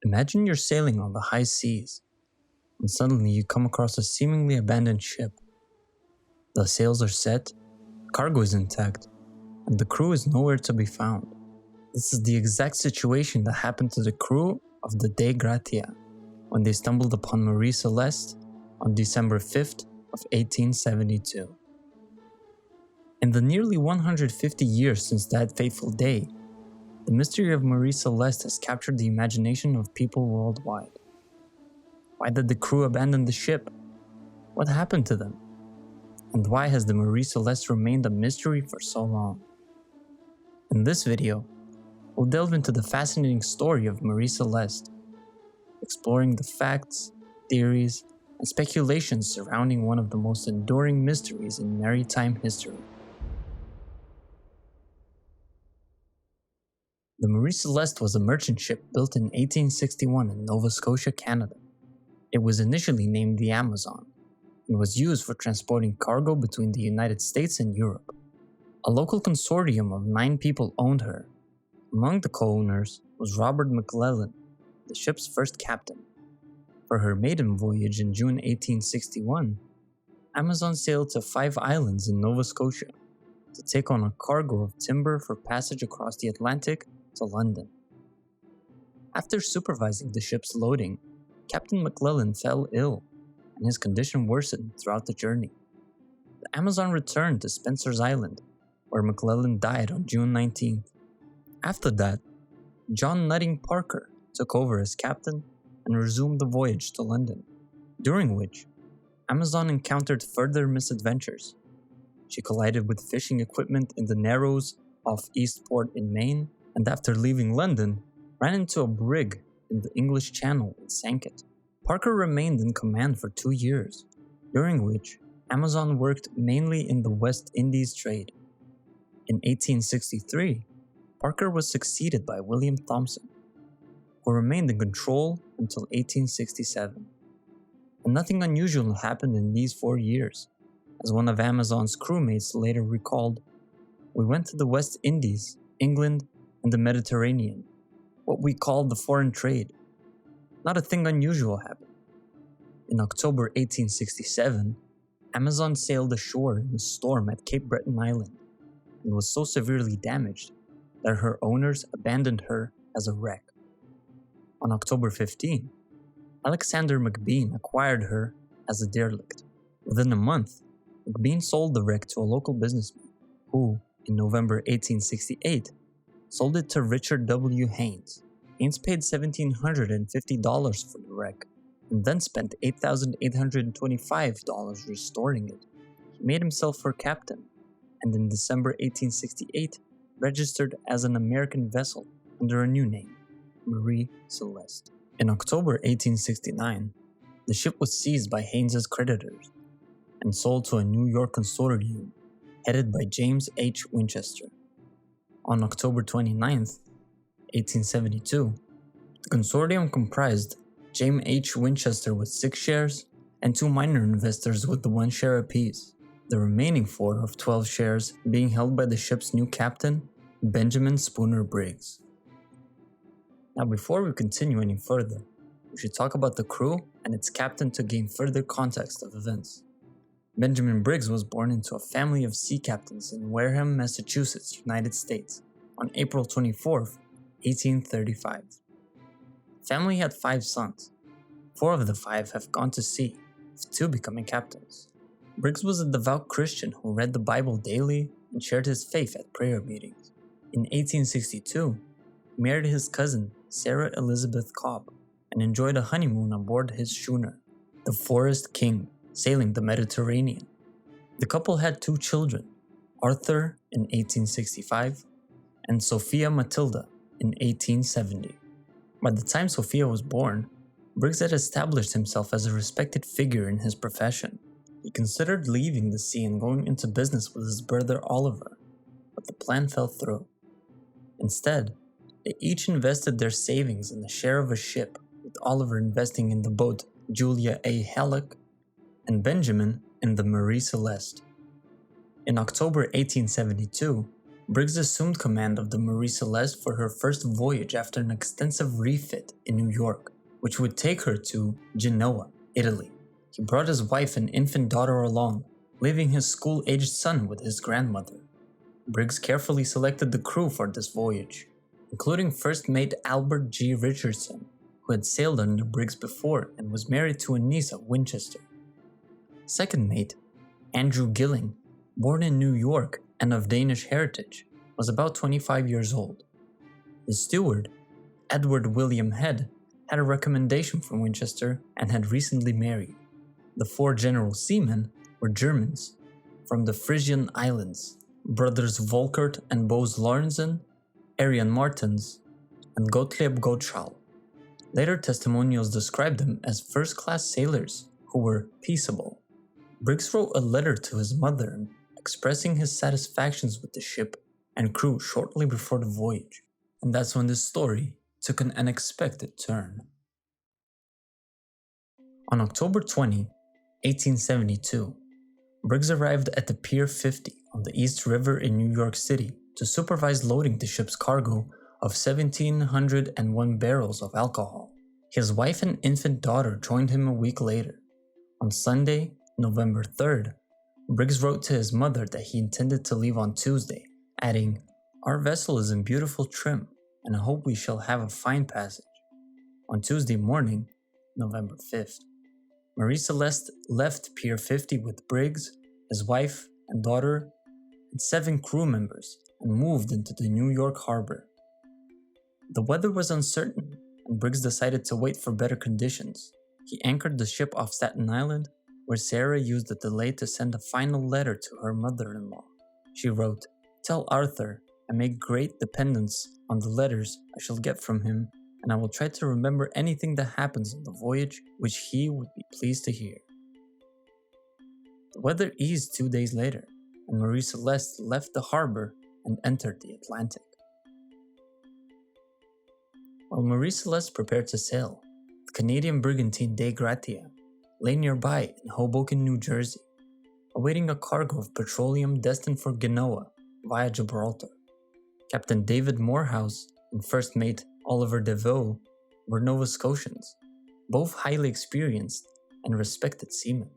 Imagine you're sailing on the high seas, and suddenly you come across a seemingly abandoned ship. The sails are set, cargo is intact, and the crew is nowhere to be found. This is the exact situation that happened to the crew of the De Gratia when they stumbled upon Mary Celeste on December 5th of 1872. In the nearly 150 years since that fateful day, the mystery of Mary Celeste has captured the imagination of people worldwide. Why did the crew abandon the ship? What happened to them? And why has the Mary Celeste remained a mystery for so long? In this video, we'll delve into the fascinating story of Mary Celeste, exploring the facts, theories, and speculations surrounding one of the most enduring mysteries in maritime history. The Mary Celeste was a merchant ship built in 1861 in Nova Scotia, Canada. It was initially named the Amazon and was used for transporting cargo between the United States and Europe. A local consortium of 9 people owned her. Among the co-owners was Robert McClellan, the ship's first captain. For her maiden voyage in June 1861, Amazon sailed to 5 islands in Nova Scotia to take on a cargo of timber for passage across the Atlantic to London. After supervising the ship's loading, Captain McClellan fell ill, and his condition worsened throughout the journey. The Amazon returned to Spencer's Island, where McClellan died on June 19th. After that, John Nutting Parker took over as captain and resumed the voyage to London, during which Amazon encountered further misadventures. She collided with fishing equipment in the Narrows off Eastport in Maine, and after leaving London, ran into a brig in the English Channel and sank it. Parker remained in command for 2 years, during which Amazon worked mainly in the West Indies trade. In 1863, Parker was succeeded by William Thompson, who remained in control until 1867. And nothing unusual happened in these 4 years. As one of Amazon's crewmates later recalled, "We went to the West Indies, England, and the Mediterranean, what we called the foreign trade. Not a thing unusual happened." In October 1867, Amazon sailed ashore in a storm at Cape Breton Island and was so severely damaged that her owners abandoned her as a wreck. On October 15, Alexander McBean acquired her as a derelict. Within a month, McBean sold the wreck to a local businessman who, in November 1868, sold it to Richard W. Haynes. Haynes paid $1,750 for the wreck and then spent $8,825 restoring it. He made himself her captain, and in December 1868 registered as an American vessel under a new name, Mary Celeste. In October 1869, the ship was seized by Haynes's creditors and sold to a New York consortium headed by James H. Winchester. On October 29, 1872, the consortium comprised James H. Winchester with 6 shares and 2 minor investors with the 1 share apiece, the remaining 4 of 12 shares being held by the ship's new captain, Benjamin Spooner Briggs. Now, before we continue any further, we should talk about the crew and its captain to gain further context of events. Benjamin Briggs was born into a family of sea captains in Wareham, Massachusetts, United States, on April 24, 1835. The family had 5 sons. 4 of the 5 have gone to sea, with 2 becoming captains. Briggs was a devout Christian who read the Bible daily and shared his faith at prayer meetings. In 1862, he married his cousin, Sarah Elizabeth Cobb, and enjoyed a honeymoon aboard his schooner, the Forest King, sailing the Mediterranean. The couple had 2 children, Arthur in 1865 and Sophia Matilda in 1870. By the time Sophia was born, Briggs had established himself as a respected figure in his profession. He considered leaving the sea and going into business with his brother Oliver, but the plan fell through. Instead, they each invested their savings in the share of a ship, with Oliver investing in the boat Julia A. Halleck and Benjamin in the Mary Celeste. In October 1872, Briggs assumed command of the Mary Celeste for her first voyage after an extensive refit in New York, which would take her to Genoa, Italy. He brought his wife and infant daughter along, leaving his school-aged son with his grandmother. Briggs carefully selected the crew for this voyage, including first mate Albert G. Richardson, who had sailed under Briggs before and was married to a niece of Winchester. Second mate, Andrew Gilling, born in New York and of Danish heritage, was about 25 years old. The steward, Edward William Head, had a recommendation from Winchester and had recently married. The 4 general seamen were Germans from the Frisian Islands, brothers Volkert and Bose Lorenzen, Arian Martens, and Gottlieb Gottschall. Later testimonials described them as first-class sailors who were peaceable. Briggs wrote a letter to his mother expressing his satisfactions with the ship and crew shortly before the voyage, and that's when this story took an unexpected turn. On October 20, 1872, Briggs arrived at the Pier 50 on the East River in New York City to supervise loading the ship's cargo of 1,701 barrels of alcohol. His wife and infant daughter joined him a week later. On Sunday, November 3rd, Briggs wrote to his mother that he intended to leave on Tuesday, adding, "Our vessel is in beautiful trim, and I hope we shall have a fine passage." On Tuesday morning, November 5th, Mary Celeste left Pier 50 with Briggs, his wife and daughter, and 7 crew members and moved into the New York harbor. The weather was uncertain, and Briggs decided to wait for better conditions. He anchored the ship off Staten Island, where Sarah used the delay to send a final letter to her mother-in-law. She wrote, "Tell Arthur I make great dependence on the letters I shall get from him, and I will try to remember anything that happens on the voyage which he would be pleased to hear." The weather eased 2 days later, and Mary Celeste left the harbor and entered the Atlantic. While Mary Celeste prepared to sail, the Canadian brigantine Dei Gratia lay nearby in Hoboken, New Jersey, awaiting a cargo of petroleum destined for Genoa via Gibraltar. Captain David Morehouse and first mate Oliver DeVoe were Nova Scotians, both highly experienced and respected seamen.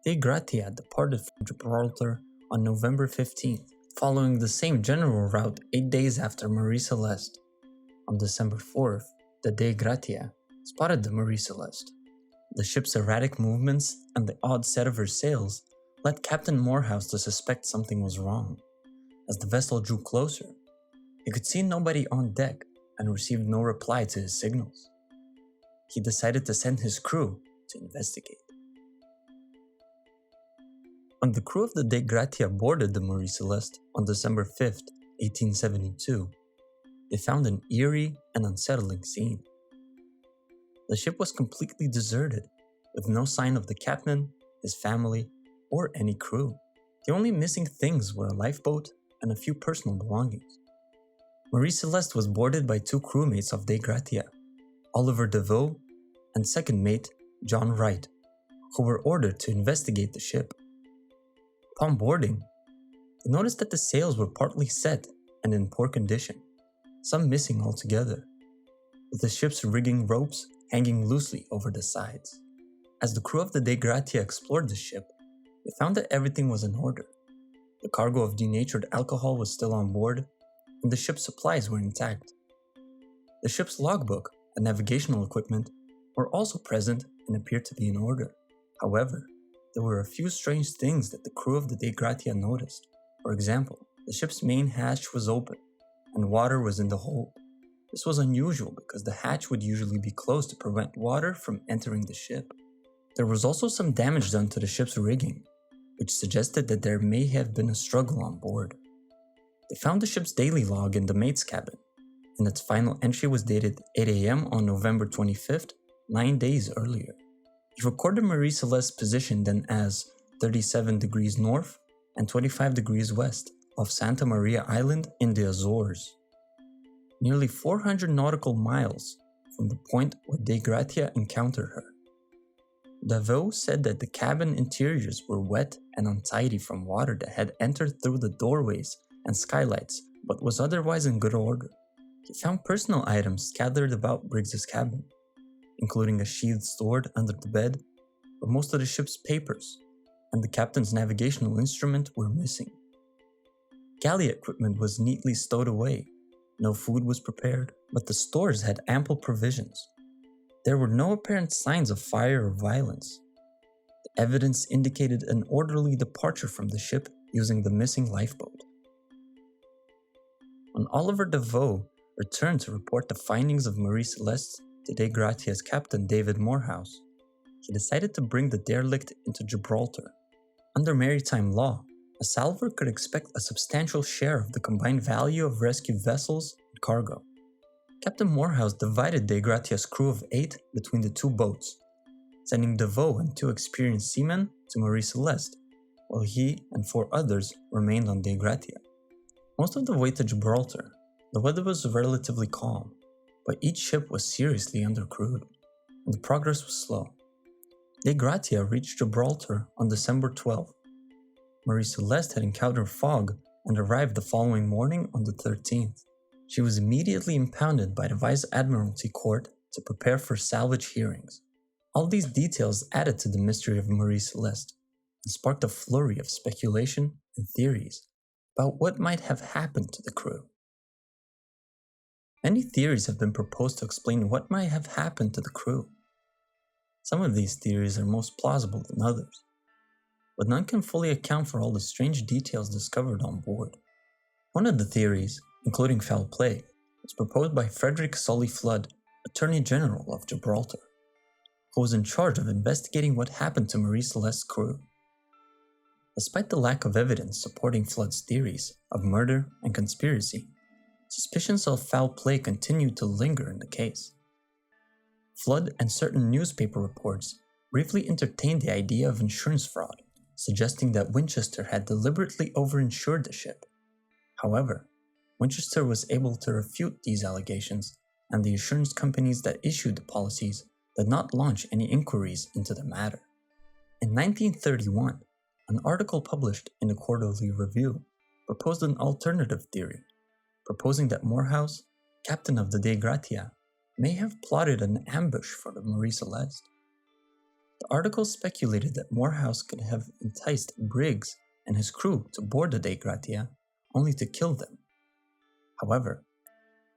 Dei Gratia departed from Gibraltar on November 15th, following the same general route 8 days after Mary Celeste. On December 4th, the Dei Gratia spotted the Mary Celeste. The ship's erratic movements and the odd set of her sails led Captain Morehouse to suspect something was wrong. As the vessel drew closer, he could see nobody on deck and received no reply to his signals. He decided to send his crew to investigate. When the crew of the Dei Gratia boarded the Mary Celeste on December 5th, 1872, they found an eerie and unsettling scene. The ship was completely deserted, with no sign of the captain, his family, or any crew. The only missing things were a lifeboat and a few personal belongings. Mary Celeste was boarded by 2 crewmates of Dei Gratia, Oliver DeVoe and second mate John Wright, who were ordered to investigate the ship. Upon boarding, they noticed that the sails were partly set and in poor condition, some missing altogether, with the ship's rigging ropes hanging loosely over the sides. As the crew of the Dei Gratia explored the ship, they found that everything was in order. The cargo of denatured alcohol was still on board, and the ship's supplies were intact. The ship's logbook and navigational equipment were also present and appeared to be in order. However, there were a few strange things that the crew of the Dei Gratia noticed. For example, the ship's main hatch was open, and water was in the hold. This was unusual because the hatch would usually be closed to prevent water from entering the ship. There was also some damage done to the ship's rigging, which suggested that there may have been a struggle on board. They found the ship's daily log in the mate's cabin, and its final entry was dated 8 a.m. on November 25th, 9 days earlier. It recorded Mary Celeste's position then as 37 degrees north and 25 degrees west off Santa Maria Island in the Azores, nearly 400 nautical miles from the point where Dei Gratia encountered her. DeVoe said that the cabin interiors were wet and untidy from water that had entered through the doorways and skylights, but was otherwise in good order. He found personal items scattered about Briggs's cabin, including a sheathed sword under the bed, but most of the ship's papers and the captain's navigational instrument were missing. Galley equipment was neatly stowed away. No food was prepared, but the stores had ample provisions. There were no apparent signs of fire or violence. The evidence indicated an orderly departure from the ship using the missing lifeboat. When Oliver DeVoe returned to report the findings of Mary Celeste to Dei Gratia's captain David Morehouse, he decided to bring the derelict into Gibraltar. Under maritime law, a salvor could expect a substantial share of the combined value of rescued vessels and cargo. Captain Morehouse divided Dei Gratia's crew of 8 between the two boats, sending DeVoe and 2 experienced seamen to Mary Celeste, while he and 4 others remained on Dei Gratia. Most of the way to Gibraltar, the weather was relatively calm, but each ship was seriously undercrewed, and the progress was slow. Dei Gratia reached Gibraltar on December 12th. Mary Celeste had encountered fog and arrived the following morning on the 13th. She was immediately impounded by the Vice Admiralty Court to prepare for salvage hearings. All these details added to the mystery of Mary Celeste and sparked a flurry of speculation and theories about what might have happened to the crew. Many theories have been proposed to explain what might have happened to the crew. Some of these theories are most plausible than others, but none can fully account for all the strange details discovered on board. One of the theories, including foul play, was proposed by Frederick Sully Flood, Attorney General of Gibraltar, who was in charge of investigating what happened to Mary Celeste's crew. Despite the lack of evidence supporting Flood's theories of murder and conspiracy, suspicions of foul play continued to linger in the case. Flood and certain newspaper reports briefly entertained the idea of insurance fraud, suggesting that Winchester had deliberately overinsured the ship. However, Winchester was able to refute these allegations, and the insurance companies that issued the policies did not launch any inquiries into the matter. In 1931, an article published in the Quarterly Review proposed an alternative theory, proposing that Morehouse, captain of the Dei Gratia, may have plotted an ambush for the Mary Celeste. The article speculated that Morehouse could have enticed Briggs and his crew to board the Dei Gratia, only to kill them. However,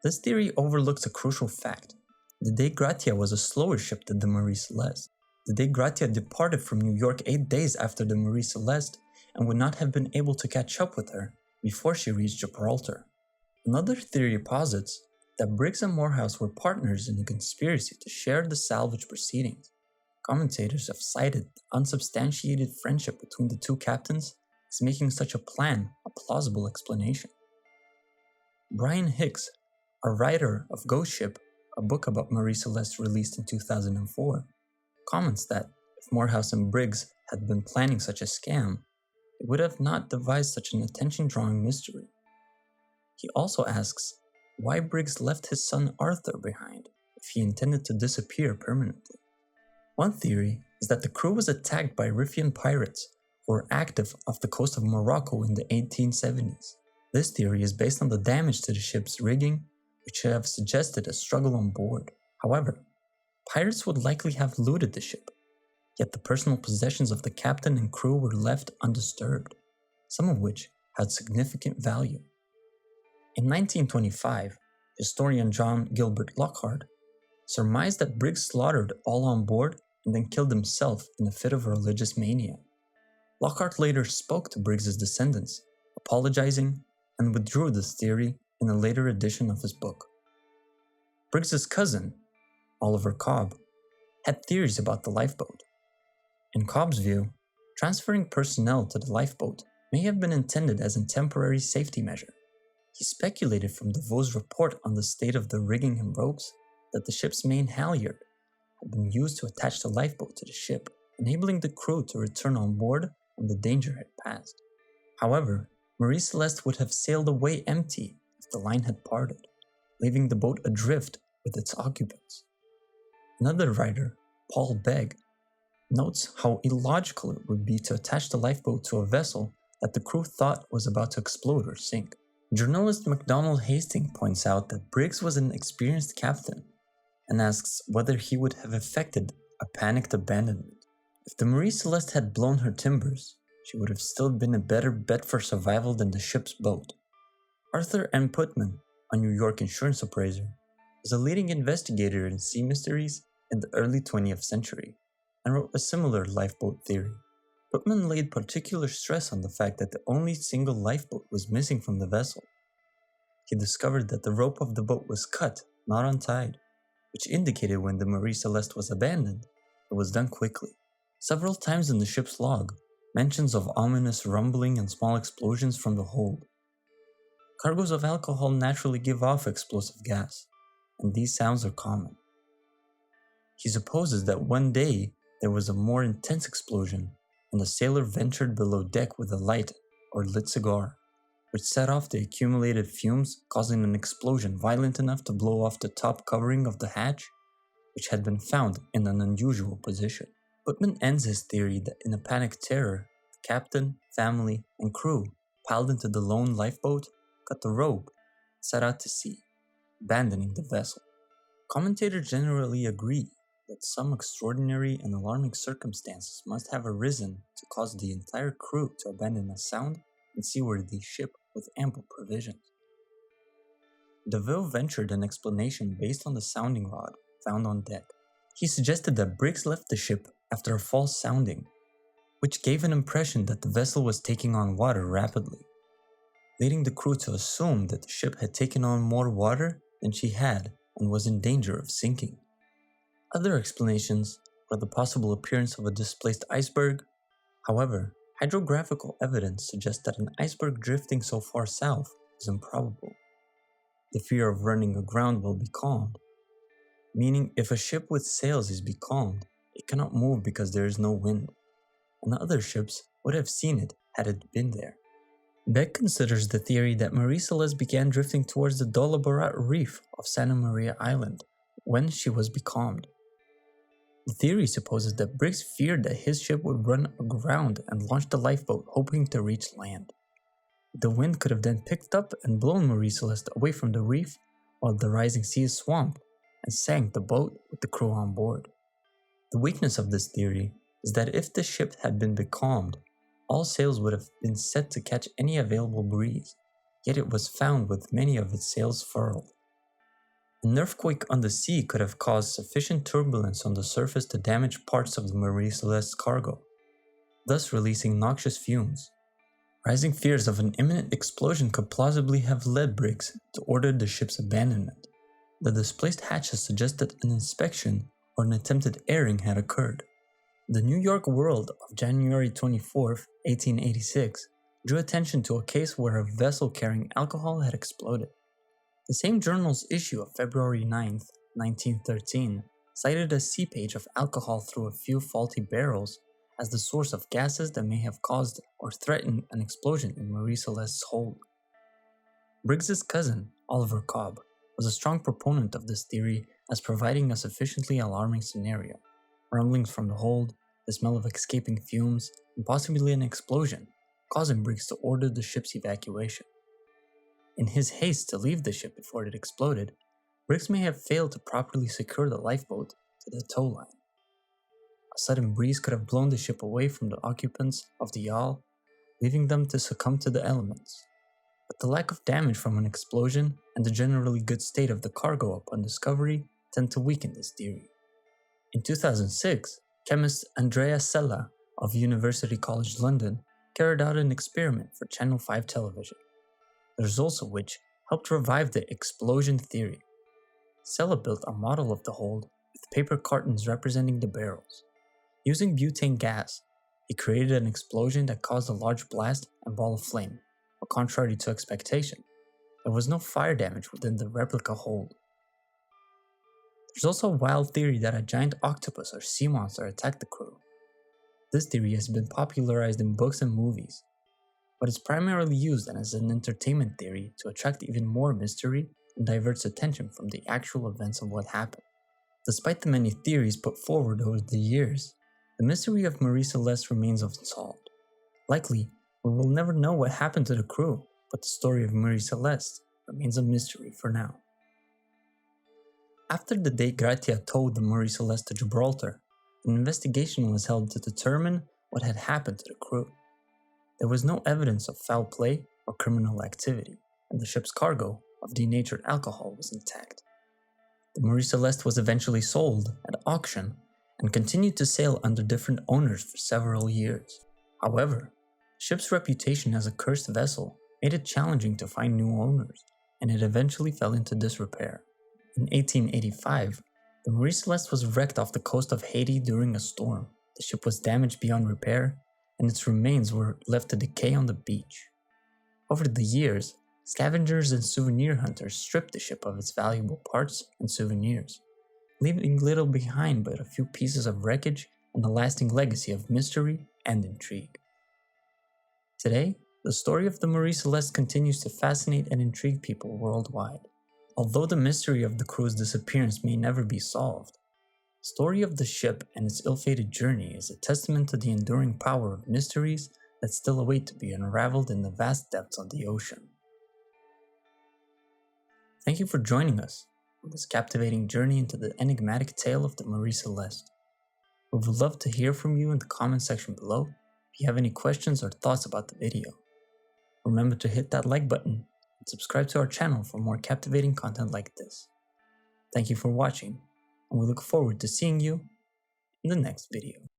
this theory overlooks a crucial fact. The Dei Gratia was a slower ship than the Mary Celeste. The Dei Gratia departed from New York 8 days after the Mary Celeste and would not have been able to catch up with her before she reached Gibraltar. Another theory posits that Briggs and Morehouse were partners in a conspiracy to share the salvage proceedings. Commentators have cited the unsubstantiated friendship between the two captains as making such a plan a plausible explanation. Brian Hicks, a writer of Ghost Ship, a book about Mary Celeste released in 2004, comments that if Morehouse and Briggs had been planning such a scam, they would have not devised such an attention-drawing mystery. He also asks why Briggs left his son Arthur behind if he intended to disappear permanently. One theory is that the crew was attacked by Riffian pirates who were active off the coast of Morocco in the 1870s. This theory is based on the damage to the ship's rigging, which should have suggested a struggle on board. However, pirates would likely have looted the ship, yet the personal possessions of the captain and crew were left undisturbed, some of which had significant value. In 1925, historian John Gilbert Lockhart surmised that Briggs slaughtered all on board and then killed himself in a fit of religious mania. Lockhart later spoke to Briggs's descendants, apologizing, and withdrew this theory in a later edition of his book. Briggs's cousin, Oliver Cobb, had theories about the lifeboat. In Cobb's view, transferring personnel to the lifeboat may have been intended as a temporary safety measure. He speculated from DeVoe's report on the state of the rigging and ropes that the ship's main halyard had been used to attach the lifeboat to the ship, enabling the crew to return on board when the danger had passed. However, Mary Celeste would have sailed away empty if the line had parted, leaving the boat adrift with its occupants. Another writer, Paul Begg, notes how illogical it would be to attach the lifeboat to a vessel that the crew thought was about to explode or sink. Journalist MacDonald Hastings points out that Briggs was an experienced captain and asks whether he would have effected a panicked abandonment. If the Mary Celeste had blown her timbers, she would have still been a better bet for survival than the ship's boat. Arthur M. Putman, a New York insurance appraiser, was a leading investigator in sea mysteries in the early 20th century and wrote a similar lifeboat theory. Putman laid particular stress on the fact that the only single lifeboat was missing from the vessel. He discovered that the rope of the boat was cut, not untied, which indicated when the Mary Celeste was abandoned, it was done quickly. Several times in the ship's log, mentions of ominous rumbling and small explosions from the hold. Cargoes of alcohol naturally give off explosive gas, and these sounds are common. He supposes that one day there was a more intense explosion, and the sailor ventured below deck with a light or lit cigar, which set off the accumulated fumes, causing an explosion violent enough to blow off the top covering of the hatch, which had been found in an unusual position. Putman ends his theory that in a panicked terror, the captain, family, and crew piled into the lone lifeboat, cut the rope, and set out to sea, abandoning the vessel. Commentators generally agree that some extraordinary and alarming circumstances must have arisen to cause the entire crew to abandon a sound and seaworthy ship with ample provisions. DeVille ventured an explanation based on the sounding rod found on deck. He suggested that Briggs left the ship after a false sounding, which gave an impression that the vessel was taking on water rapidly, leading the crew to assume that the ship had taken on more water than she had and was in danger of sinking. Other explanations are the possible appearance of a displaced iceberg. However, hydrographical evidence suggests that an iceberg drifting so far south is improbable. The fear of running aground will be calmed, meaning if a ship with sails is becalmed, it cannot move because there is no wind, and the other ships would have seen it had it been there. Beck considers the theory that Mary Celeste began drifting towards the Dolabarat reef of Santa Maria Island when she was becalmed. The theory supposes that Briggs feared that his ship would run aground and launch the lifeboat hoping to reach land. The wind could have then picked up and blown Mary Celeste away from the reef while the rising seas swamped and sank the boat with the crew on board. The weakness of this theory is that if the ship had been becalmed, all sails would have been set to catch any available breeze, yet it was found with many of its sails furled. An earthquake on the sea could have caused sufficient turbulence on the surface to damage parts of the Mary Celeste's cargo, thus releasing noxious fumes. Rising fears of an imminent explosion could plausibly have led Briggs to order the ship's abandonment. The displaced hatches suggest that an inspection or an attempted airing had occurred. The New York World of January 24, 1886, drew attention to a case where a vessel carrying alcohol had exploded. The same journal's issue of February 9, 1913, cited a seepage of alcohol through a few faulty barrels as the source of gases that may have caused or threatened an explosion in Mary Celeste's hold. Briggs's cousin, Oliver Cobb, was a strong proponent of this theory as providing a sufficiently alarming scenario. Rumblings from the hold, the smell of escaping fumes, and possibly an explosion, causing Briggs to order the ship's evacuation. In his haste to leave the ship before it exploded, Briggs may have failed to properly secure the lifeboat to the tow line. A sudden breeze could have blown the ship away from the occupants of the yawl, leaving them to succumb to the elements. But the lack of damage from an explosion and the generally good state of the cargo upon discovery tend to weaken this theory. In 2006, chemist Andrea Sella of University College London carried out an experiment for Channel 5 television, the results of which helped revive the explosion theory. Sella built a model of the hold with paper cartons representing the barrels. Using butane gas, he created an explosion that caused a large blast and ball of flame, but contrary to expectation, there was no fire damage within the replica hold. There's also a wild theory that a giant octopus or sea monster attacked the crew. This theory has been popularized in books and movies, but is primarily used as an entertainment theory to attract even more mystery and diverts attention from the actual events of what happened. Despite the many theories put forward over the years, the mystery of Mary Celeste remains unsolved. Likely, We will never know what happened to the crew, but the story of Mary Celeste remains a mystery for now. After the day Gratia towed the Mary Celeste to Gibraltar, an investigation was held to determine what had happened to the crew. There was no evidence of foul play or criminal activity, and the ship's cargo of denatured alcohol was intact. The Mary Celeste was eventually sold at auction and continued to sail under different owners for several years. However, the ship's reputation as a cursed vessel made it challenging to find new owners, and it eventually fell into disrepair. In 1885, the Mary Celeste was wrecked off the coast of Haiti during a storm. The ship was damaged beyond repair, and its remains were left to decay on the beach. Over the years, scavengers and souvenir hunters stripped the ship of its valuable parts and souvenirs, leaving little behind but a few pieces of wreckage and a lasting legacy of mystery and intrigue. Today, the story of the Mary Celeste continues to fascinate and intrigue people worldwide. Although the mystery of the crew's disappearance may never be solved, the story of the ship and its ill-fated journey is a testament to the enduring power of mysteries that still await to be unraveled in the vast depths of the ocean. Thank you for joining us on this captivating journey into the enigmatic tale of the Mary Celeste. We would love to hear from you in the comment section below if you have any questions or thoughts about the video. Remember to hit that like button and subscribe to our channel for more captivating content like this. Thank you for watching, and we look forward to seeing you in the next video.